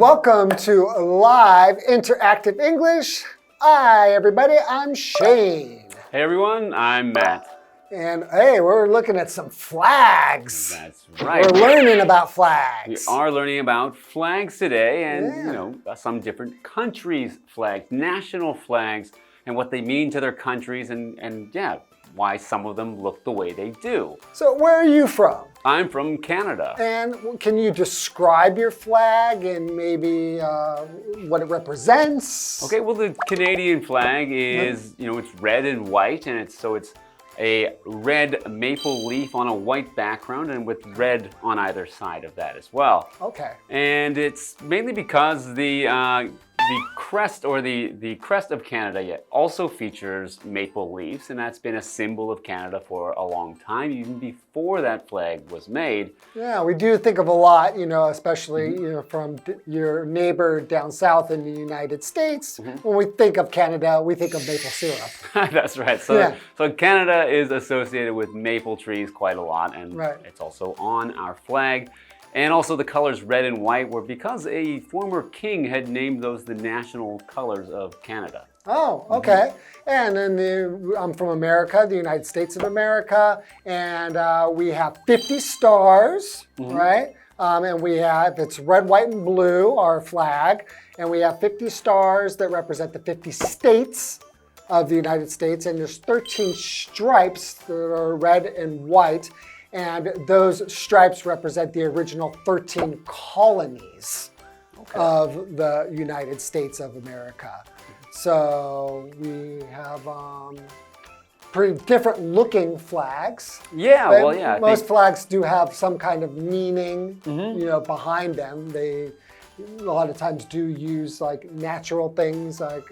welcome to Live Interactive English. Hi, everybody. I'm Shane. Hey, everyone. I'm Matt. And hey, we're looking at some flags. That's right. We're learning about flags. We are learning about flags today and, some different countries' flags, national flags, and what they mean to their countries and why some of them look the way they do. So where are you from? I'm from Canada. And can you describe your flag and maybe what it represents? Okay, well, the Canadian flag is, it's red and white, and it's a red maple leaf on a white background and with red on either side of that as well. Okay. And it's mainly because the crest or the crest of Canada also features maple leaves, and that's been a symbol of Canada for a long time, even before that flag was made. Yeah, we do think of a lot, especially from your neighbor down south in the United States. When we think of Canada, we think of maple syrup. That's right. So Canada is associated with maple trees quite a lot, and it's also on our flag. And also the colors red and white were because a former king had named those the national colors of Canada. Oh, okay. And then I'm from America, the United States of America, and we have 50 stars, right? And we have, it's red, white, and blue, our flag. And we have 50 stars that represent the 50 states of the United States. And there's 13 stripes that are red and white. And those stripes represent the original 13 colonies of the United States of America. So we have pretty different looking flags. Yeah, Most flags do have some kind of meaning, behind them. They a lot of times do use like natural things like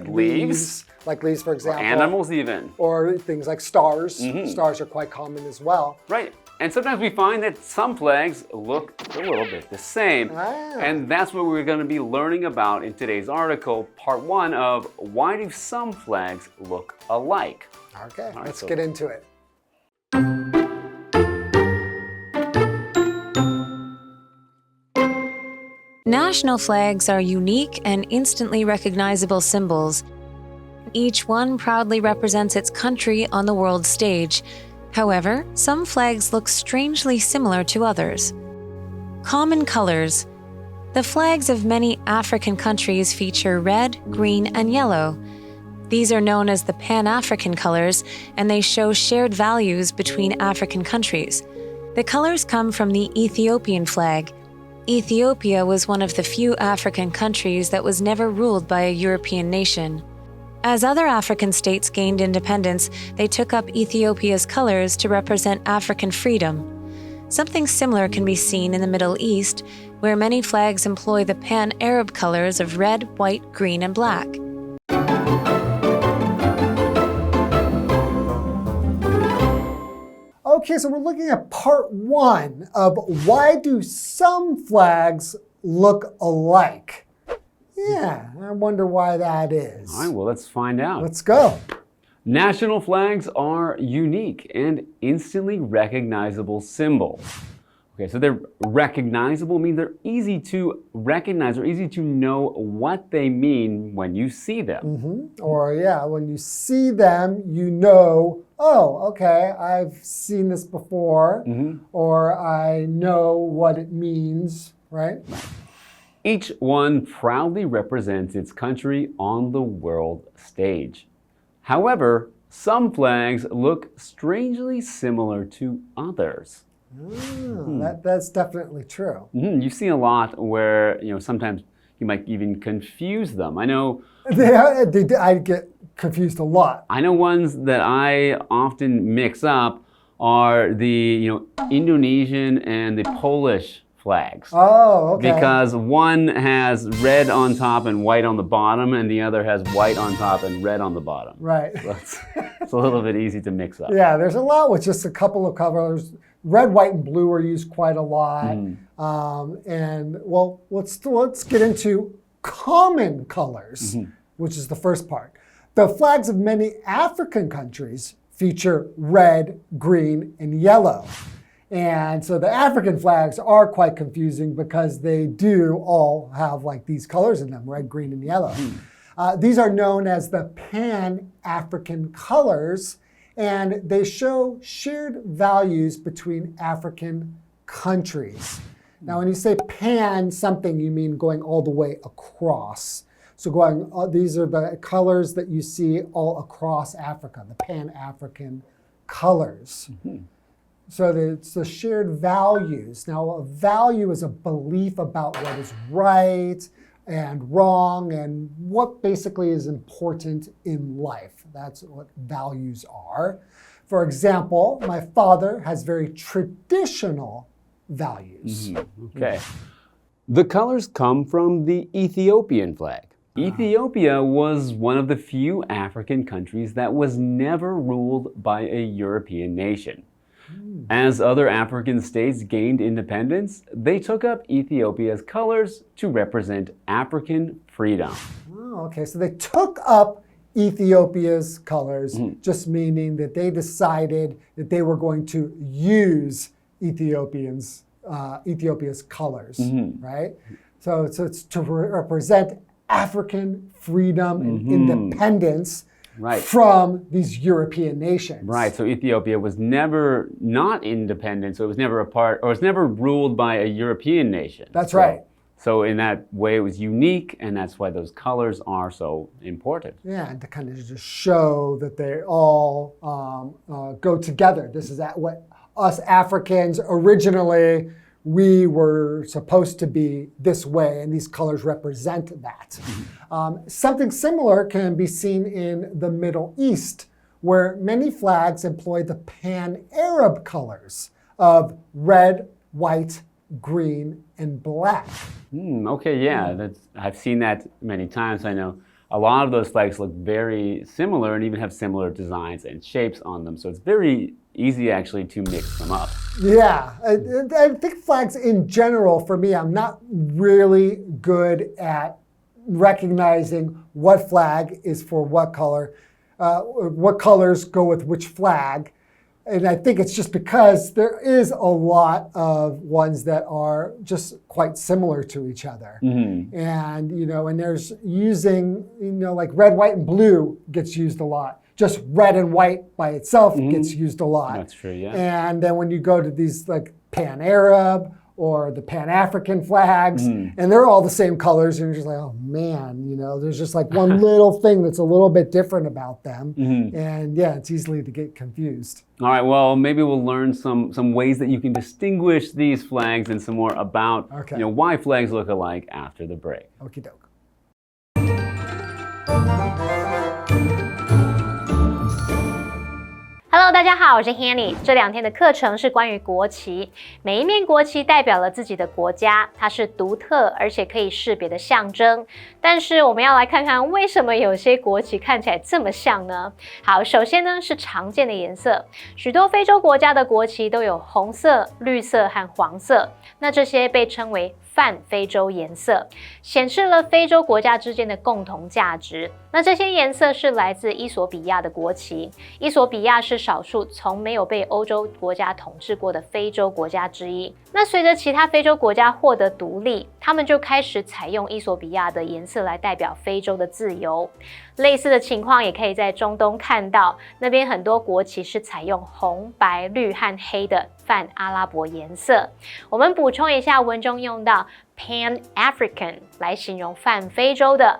leaves. Like leaves, for example. Or animals even. Or things like stars. Stars are quite common as well. Right. And sometimes we find that some flags look a little bit the same. And that's what we're going to be learning about in today's article, part 1 of why do some flags look alike? Okay, let's get into it. National flags are unique and instantly recognizable symbols. Each one proudly represents its country on the world stage. However, some flags look strangely similar to others. Common colors. The flags of many African countries feature red, green, and yellow. These are known as the Pan-African colors, and they show shared values between African countries. The colors come from the Ethiopian flag. Ethiopia was one of the few African countries that was never ruled by a European nation. As other African states gained independence, they took up Ethiopia's colors to represent African freedom. Something similar can be seen in the Middle East, where many flags employ the Pan-Arab colors of red, white, green, and black. Okay, so we're looking at part 1 of why do some flags look alike? Yeah, I wonder why that is. All right, well, let's find out. Let's go. National flags are unique and instantly recognizable symbols. Okay, so they're recognizable, mean they're easy to recognize or easy to know what they mean when you see them. Or when you see them, you know, oh, okay, I've seen this before, or I know what it means, right? Each one proudly represents its country on the world stage. However, some flags look strangely similar to others. That's definitely true. You've seen a lot where, sometimes you might even confuse them. I know... I get confused a lot. I know ones that I often mix up are the, Indonesian and the Polish flags. Oh, okay. Because one has red on top and white on the bottom, and the other has white on top and red on the bottom. Right. So it's a little bit easy to mix up. Yeah, there's a lot with just a couple of colors. Red, white, and blue are used quite a lot. And well, let's get into common colors, which is the first part. The flags of many African countries feature red, green, and yellow. And so the African flags are quite confusing because they do all have like these colors in them, red, green, and yellow. These are known as the Pan-African colors, and they show shared values between African countries. Now, when you say pan something, you mean going all the way across. So these are the colors that you see all across Africa, the Pan-African colors. So it's the shared values. Now, a value is a belief about what is right and wrong and what basically is important in life. That's what values are. For example, my father has very traditional values. Okay. The colors come from the Ethiopian flag. Ethiopia was one of the few African countries that was never ruled by a European nation. As other African states gained independence, they took up Ethiopia's colors to represent African freedom. Oh, okay, so they took up Ethiopia's colors, just meaning that they decided that they were going to use Ethiopia's colors, right? So it's to represent African freedom and independence from these European nations. Right, so Ethiopia was never not independent, so it was never a part, or it's never ruled by a European nation. That's right. So in that way, it was unique, and that's why those colors are so important. Yeah, and to kind of just show that they all go together. This is what us Africans originally, we were supposed to be this way, and these colors represent that. Something similar can be seen in the Middle East, where many flags employ the Pan-Arab colors of red, white, green, and black. Okay, yeah, I've seen that many times. I know a lot of those flags look very similar and even have similar designs and shapes on them, so it's very easy actually to mix them up. Yeah, I think flags in general, for me, I'm not really good at recognizing what flag is for what color, what colors go with which flag. And I think it's just because there is a lot of ones that are just quite similar to each other. And, and there's using, like red, white, and blue gets used a lot. Just red and white by itself gets used a lot. That's true, yeah. And then when you go to these like Pan-Arab or the Pan-African flags, and they're all the same colors, and you're just like, oh man, there's just like one little thing that's a little bit different about them. And yeah, it's easily to get confused. All right, well, maybe we'll learn some ways that you can distinguish these flags and some more about why flags look alike after the break. Okie doke. Hello， 大家好，我是 Hanny。这2天的课程是关于国旗，每一面国旗代表了自己的国家，它是独特而且可以识别的象征。但是我们要来看看为什么有些国旗看起来这么像呢？好，首先呢是常见的颜色，许多非洲国家的国旗都有红色、绿色和黄色，那这些被称为泛非洲颜色，显示了非洲国家之间的共同价值。那这些颜色是来自伊索比亚的国旗，伊索比亚是少数从没有被欧洲国家统治过的非洲国家之一。那随着其他非洲国家获得独立，他们就开始采用伊索比亚的颜色来代表非洲的自由。类似的情况也可以在中东看到，那边很多国旗是采用红、白、绿和黑的泛阿拉伯颜色。我们补充一下，文中用到 Pan-African 来形容泛非洲的，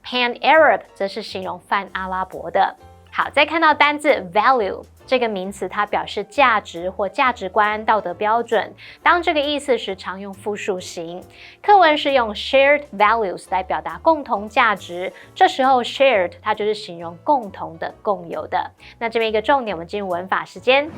Pan-Arab 则是形容泛阿拉伯的。好，再看到单字 value 这个名词，它表示价值或价值观、道德标准。当这个意思时，常用复数型。课文是用 shared values 来表达共同价值，这时候 shared 它就是形容共同的、共有的。那这边一个重点，我们进入文法时间。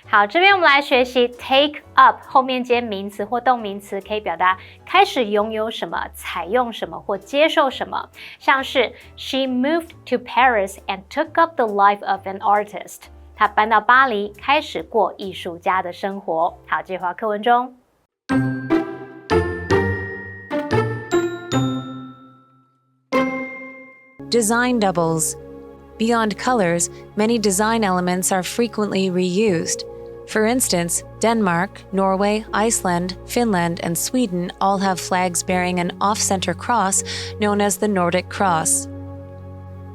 好，这边我们来学习 take up 后面接名词或动名词，可以表达开始拥有什么、采用什么或接受什么。像是 She moved to Paris and took up the life of an artist。她搬到巴黎，开始过艺术家的生活。好，这句话课文中。Design doubles. Beyond colors, many design elements are frequently reused. For instance, Denmark, Norway, Iceland, Finland, and Sweden all have flags bearing an off-center cross known as the Nordic Cross.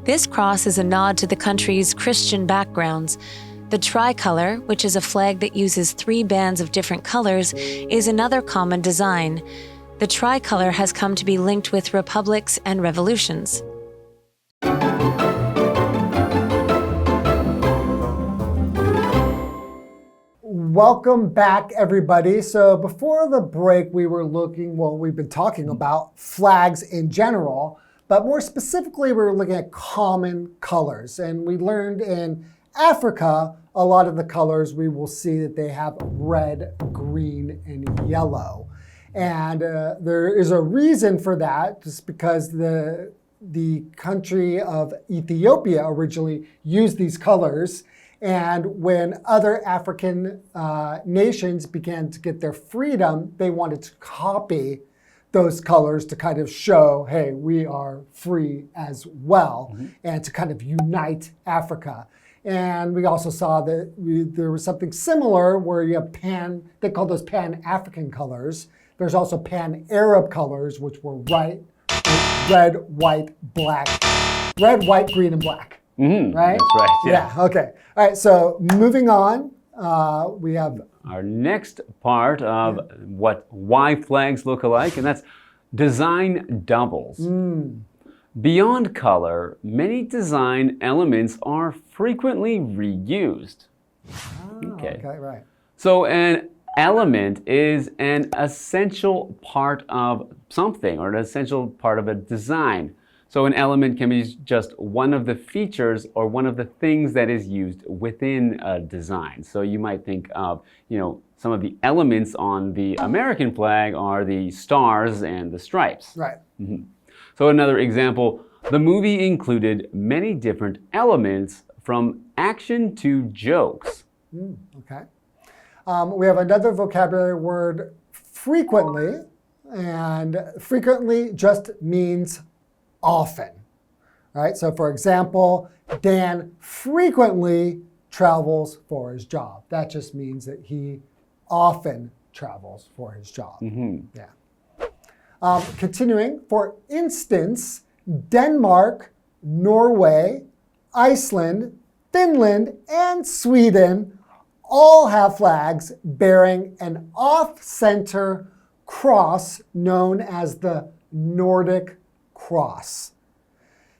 This cross is a nod to the country's Christian backgrounds. The tricolor, which is a flag that uses 3 bands of different colors, is another common design. The tricolor has come to be linked with republics and revolutions. Welcome back, everybody. So before the break, we've been talking about flags in general, but more specifically, we were looking at common colors. And we learned in Africa, a lot of the colors, we will see that they have red, green, and yellow. And there is a reason for that, just because the country of Ethiopia originally used these colors. And when other African nations began to get their freedom, they wanted to copy those colors to kind of show, hey, we are free as well, and to kind of unite Africa. And we also saw that there was something similar where you have they call those Pan-African colors. There's also Pan-Arab colors, which were red, white, black, red, white, green, and black. Right? That's right. Yeah. Okay. All right. So moving on, we have our next part of why flags look alike, and that's design doubles. Beyond color, many design elements are frequently reused. Okay, right. So an element is an essential part of something or an essential part of a design. So an element can be just one of the features or one of the things that is used within a design. So you might think of, some of the elements on the American flag are the stars and the stripes. Right. So another example, the movie included many different elements from action to jokes. Okay. We have another vocabulary word, frequently, and frequently just means often, right? So for example, Dan frequently travels for his job. That just means that he often travels for his job. Yeah. Continuing, for instance, Denmark, Norway, Iceland, Finland, and Sweden all have flags bearing an off-center cross known as the Nordic Cross.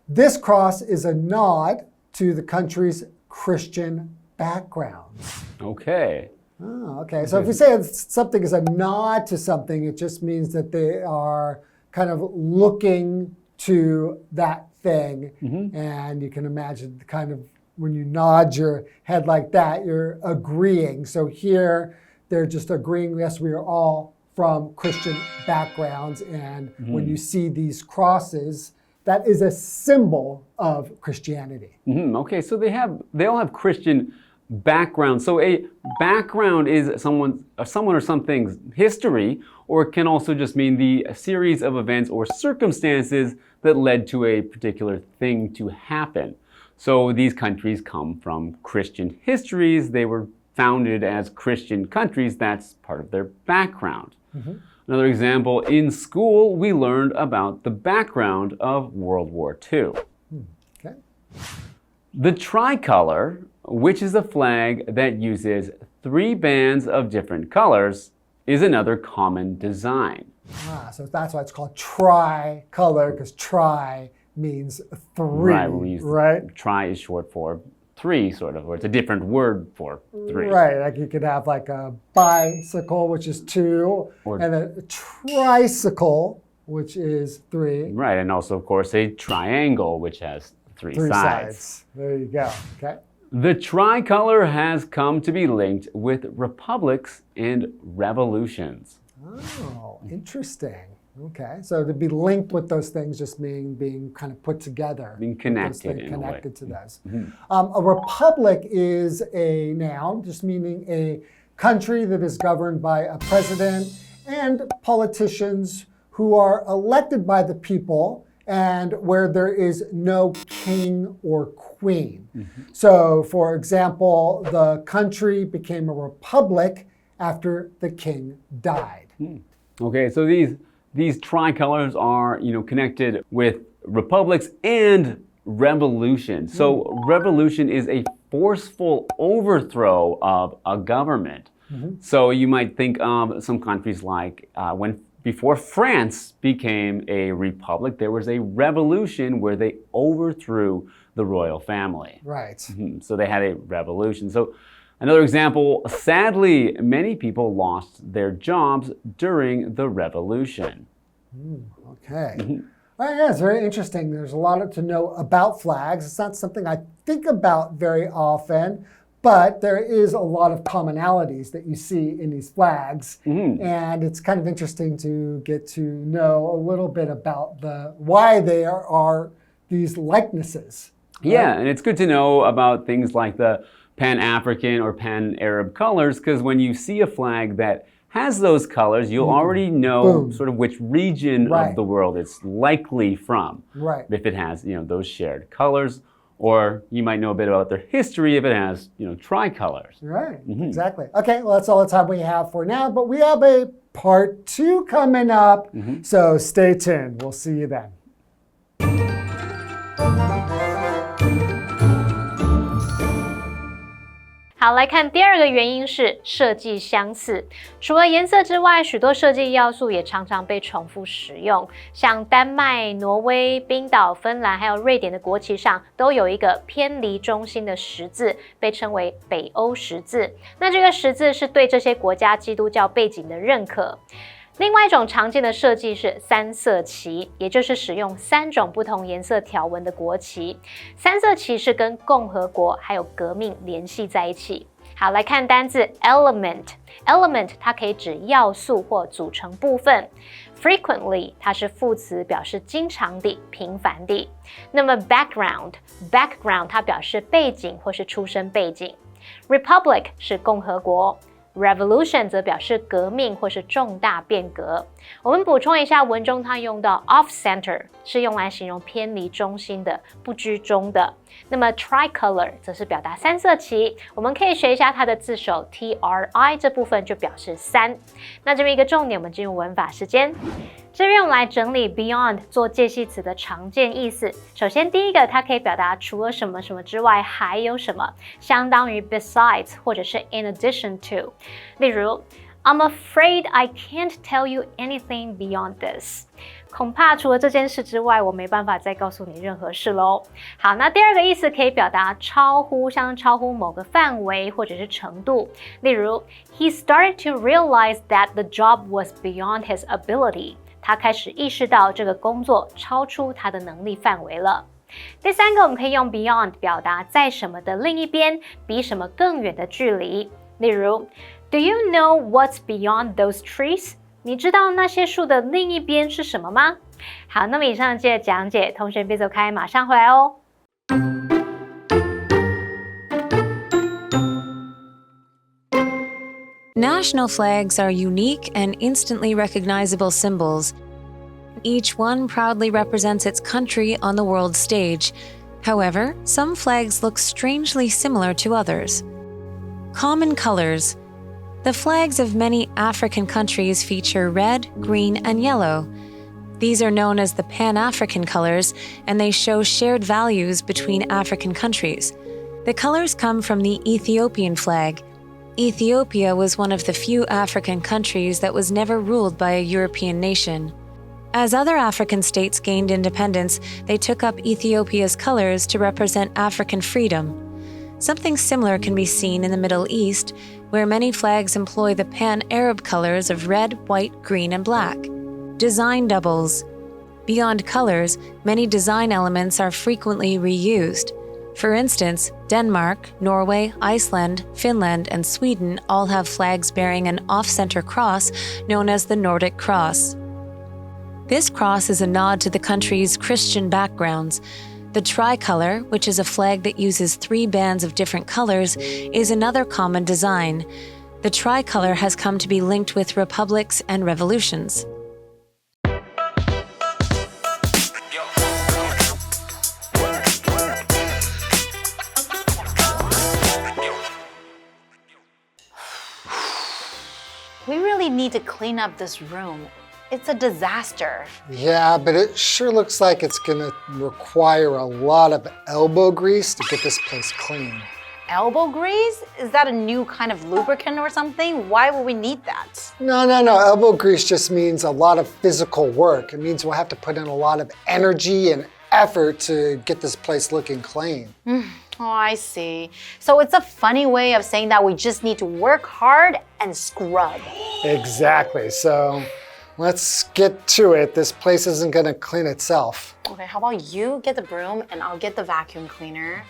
This cross is a nod to the country's Christian backgrounds. Okay. Okay. So if we say something is a nod to something, it just means that they are kind of looking to that thing. And you can imagine kind of when you nod your head like that, you're agreeing. So here they're just agreeing, yes, we are all from Christian backgrounds. And when you see these crosses, that is a symbol of Christianity. Okay, so they all have Christian background. So a background is someone or something's history, or it can also just mean the series of events or circumstances that led to a particular thing to happen. So these countries come from Christian histories. They were founded as Christian countries. That's part of their background. Another example, in school, we learned about the background of World War II. Okay. The tricolor, which is a flag that uses 3 bands of different colors, is another common design. So that's why it's called tricolor, because tri means 3, right? Tri is short for 3, sort of, or it's a different word for 3. Right, like you could have like a bicycle, which is 2, and a tricycle, which is 3. Right, and also, of course, a triangle, which has 3 sides. There you go, okay. The tricolor has come to be linked with republics and revolutions. Oh, interesting. Okay, so to be linked with those things just mean being kind of put together. Being connected in connected to those. A republic is a noun, just meaning a country that is governed by a president and politicians who are elected by the people and where there is no king or queen. So, for example, the country became a republic after the king died. Okay, so these tricolors are, connected with republics and revolution. So revolution is a forceful overthrow of a government. So you might think of some countries like before France became a republic, there was a revolution where they overthrew the royal family. Right. So they had a revolution. So another example, sadly, many people lost their jobs during the revolution. Okay. Well, yeah, it's very interesting. There's a lot to know about flags. It's not something I think about very often, but there is a lot of commonalities that you see in these flags. And it's kind of interesting to get to know a little bit about why there are these likenesses. Right? Yeah, and it's good to know about things like the Pan-African or Pan-Arab colors, because when you see a flag that has those colors, you'll already know sort of which region of the world it's likely from. Right. If it has, those shared colors, or you might know a bit about their history if it has, tricolors. Right, exactly. Okay, well, that's all the time we have for now, but we have a part 2 coming up, so stay tuned. We'll see you then. 好，来看第二个原因是设计相似。除了颜色之外，许多设计要素也常常被重复使用。像丹麦、挪威、冰岛、芬兰还有瑞典的国旗上都有一个偏离中心的十字，被称为北欧十字。那这个十字是对这些国家基督教背景的认可。另外一种常见的设计是三色旗，也就是使用3种不同颜色条纹的国旗。三色旗是跟共和国还有革命联系在一起。好，来看单字 element。element 它可以指要素或组成部分。Frequently 它是副词，表示经常地、频繁地。那么 background 它表示背景或是出身背景。Republic 是共和国。Revolution 则表示革命或是重大变革。我们补充一下，文中它用到 off-center 是用来形容偏离中心的、不居中的。那么 tricolor 则是表达三色旗，我们可以学一下它的字首 tri 这部分就表示3。那这边一个重点，我们进入文法时间。这边我们来整理 beyond 做介系词的常见意思。首先第一个，它可以表达除了什么什么之外还有什么，相当于 besides 或者是 in addition to。例如 I'm afraid I can't tell you anything beyond this。恐怕除了这件事之外，我没办法再告诉你任何事咯。好，那第二个意思可以表达超乎，像超乎某个范围或者是程度。例如 He started to realize that the job was beyond his ability。他开始意识到这个工作超出他的能力范围了。第三个，我们可以用 beyond 表达在什么的另一边，比什么更远的距离。例如 Do you know what's beyond those trees？ 你知道那些树的另一边是什么吗？好，那么以上这讲解，同学别走开，马上回来哦。National flags are unique and instantly recognizable symbols. Each one proudly represents its country on the world stage. However, some flags look strangely similar to others. Common colors. The flags of many African countries feature red, green, and yellow. These are known as the Pan-African colors, and they show shared values between African countries. The colors come from the Ethiopian flag. Ethiopia was one of the few African countries that was never ruled by a European nation. As other African states gained independence, they took up Ethiopia's colors to represent African freedom. Something similar can be seen in the Middle East, where many flags employ the Pan-Arab colors of red, white, green, and black. Design doubles. Beyond colors, many design elements are frequently reused. For instance, Denmark, Norway, Iceland, Finland, and Sweden all have flags bearing an off-center cross known as the Nordic Cross. This cross is a nod to the country's Christian backgrounds. The tricolor, which is a flag that uses 3 bands of different colors, is another common design. The tricolor has come to be linked with republics and revolutions. We really need to clean up this room. It's a disaster. Yeah, but it sure looks like it's gonna require a lot of elbow grease to get this place clean. Elbow grease? Is that a new kind of lubricant or something? Why would we need that? No. Elbow grease just means a lot of physical work. It means we'll have to put in a lot of energy and effort to get this place looking clean. Oh, I see. So it's a funny way of saying that we just need to work hard and scrub. Exactly. So let's get to it. This place isn't gonna clean itself. Okay, how about you get the broom and I'll get the vacuum cleaner.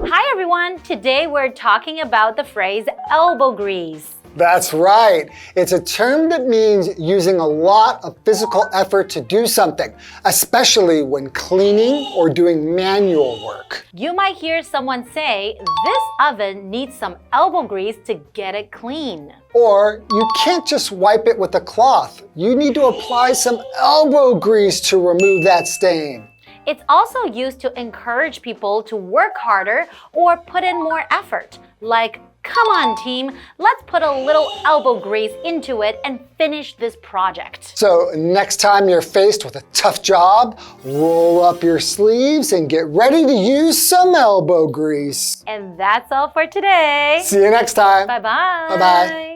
Hi everyone! Today we're talking about the phrase elbow grease. That's right. It's a term that means using a lot of physical effort to do something, especially when cleaning or doing manual work. You might hear someone say, this oven needs some elbow grease to get it clean. Or you can't just wipe it with a cloth. You need to apply some elbow grease to remove that stain. It's also used to encourage people to work harder or put in more effort. Like, come on team, let's put a little elbow grease into it and finish this project. So next time you're faced with a tough job, roll up your sleeves and get ready to use some elbow grease. And that's all for today. See you next time. Bye-bye. Bye-bye.